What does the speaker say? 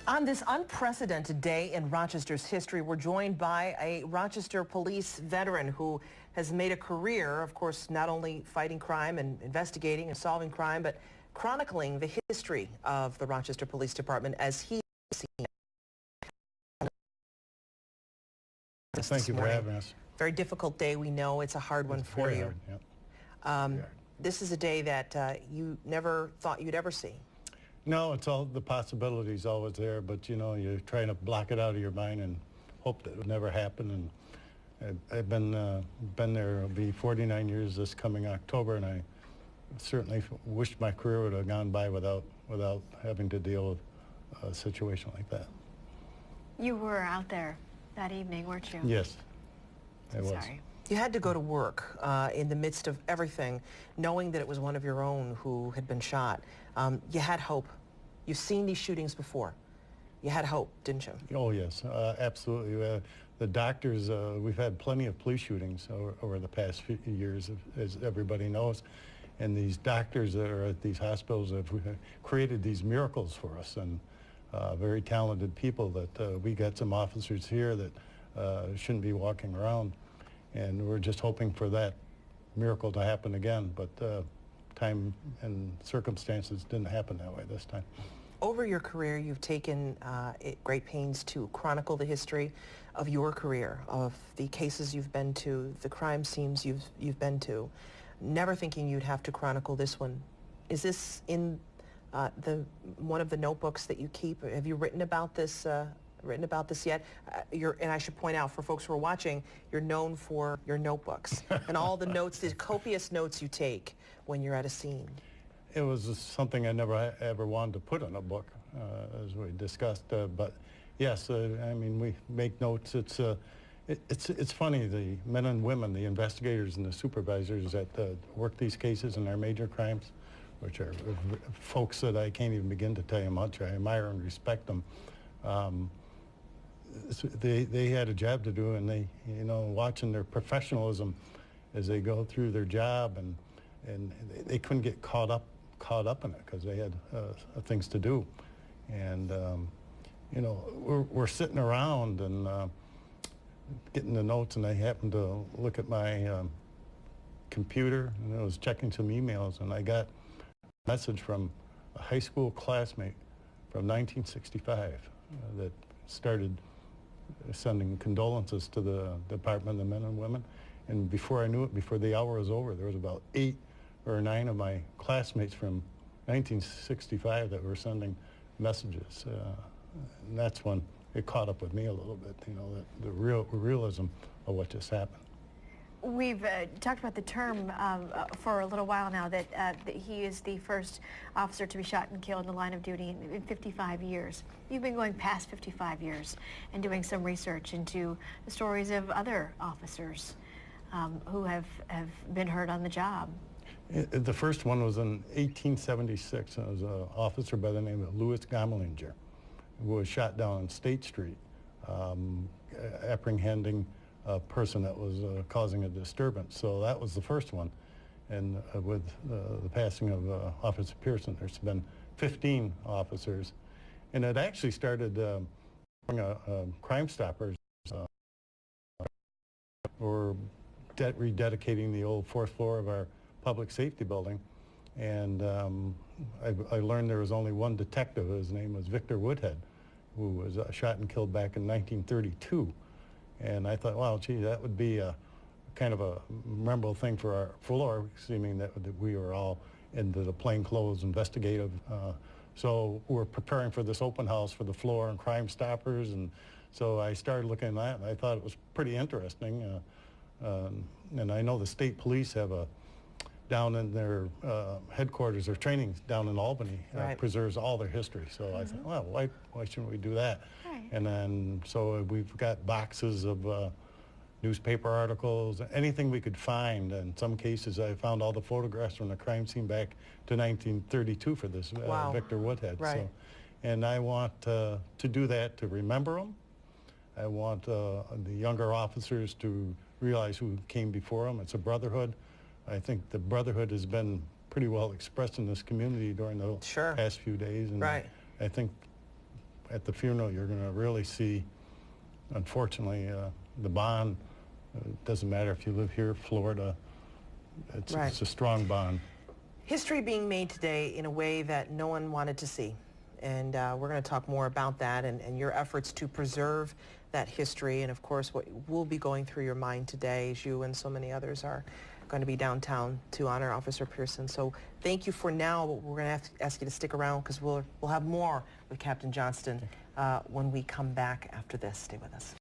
On this unprecedented day in Rochester's history, we're joined by a Rochester police veteran who has made a career, of course, not only fighting crime and investigating and solving crime, but chronicling the history of the Rochester Police Department as he has seen it. Thank you for having us. Very difficult day, we know. It's a hard one for you. Hard, yep. This is a day that you never thought you'd ever see. No, it's all the possibilities always there, but you know, you're trying to block it out of your mind and hope that it would never happen. And I've been there. It'll be 49 years this coming October, and I certainly wish my career would have gone by without having to deal with a situation like that. You were out there that evening, weren't you? Yes, I was. Sorry. You had to go to work in the midst of everything, knowing that it was one of your own who had been shot. You had hope. You've seen these shootings before. You had hope, didn't you? Oh, yes, absolutely. The doctors, we've had plenty of police shootings over the past few years, as everybody knows. And these doctors that are at these hospitals have created these miracles for us, and very talented people that we got some officers here that shouldn't be walking around. And we're just hoping for that miracle to happen again, but time and circumstances didn't happen that way this time. Over your career, you've taken great pains to chronicle the history of your career, of the cases you've been to, the crime scenes you've been to, never thinking you'd have to chronicle this one. Is this in one of the notebooks that you keep? Have you written about this yet? And I should point out for folks who are watching, you're known for your notebooks and all the notes, the copious notes you take when you're at a scene. It was something I never ever wanted to put in a book, as we discussed. But yes, I mean, we make notes. It's funny, the men and women, the investigators and the supervisors that work these cases and our major crimes, which are folks that I can't even begin to tell you how much I admire and respect them. They had a job to do, and they, you know, watching their professionalism as they go through their job, and they couldn't get caught up in it because they had things to do. And you know, we're sitting around and getting the notes, and I happened to look at my computer, and I was checking some emails, and I got a message from a high school classmate from 1965 that started sending condolences to the department, the men and women. And before I knew it, before the hour was over, there was about 8 or 9 of my classmates from 1965 that were sending messages. And that's when it caught up with me a little bit, you know, the realism of what just happened. We've talked about the term for a little while now, that he is the first officer to be shot and killed in the line of duty in 55 years. You've been going past 55 years and doing some research into the stories of other officers who have been hurt on the job. The first one was in 1876. It was an officer by the name of Louis Gomelinger, who was shot down on State Street, apprehending a person that was causing a disturbance. So that was the first one. And with the passing of Officer Pierson, there's been 15 officers. And it actually started Crime Stoppers. We're rededicating the old 4th floor of our public safety building. And I learned there was only one detective. His name was Victor Woodhead, who was shot and killed back in 1932. And I thought, wow, gee, that would be a kind of a memorable thing for our floor, seeming that we were all into the plainclothes investigative. So we're preparing for this open house for the floor and Crime Stoppers. And so I started looking at that, and I thought it was pretty interesting. And I know the state police have down in their headquarters, their training down in Albany, right, preserves all their history. So I thought, well, why shouldn't we do that? Right. And then, so we've got boxes of newspaper articles, anything we could find. In some cases, I found all the photographs from the crime scene back to 1932 for this wow, Victor Woodhead. Right. So, and I want to do that, to remember them. I want the younger officers to realize who came before them. It's a brotherhood. I think the brotherhood has been pretty well expressed in this community during the sure, past few days. And right, I think at the funeral, you're going to really see, unfortunately, the bond. It doesn't matter if you live here, Florida. It's a strong bond. History being made today in a way that no one wanted to see. And we're going to talk more about that and your efforts to preserve that history. And of course, what will be going through your mind today as you and so many others are going to be downtown to honor Officer Pierson. So thank you for now. We're going to ask you to stick around because we'll have more with Captain Johnston when we come back after this. Stay with us.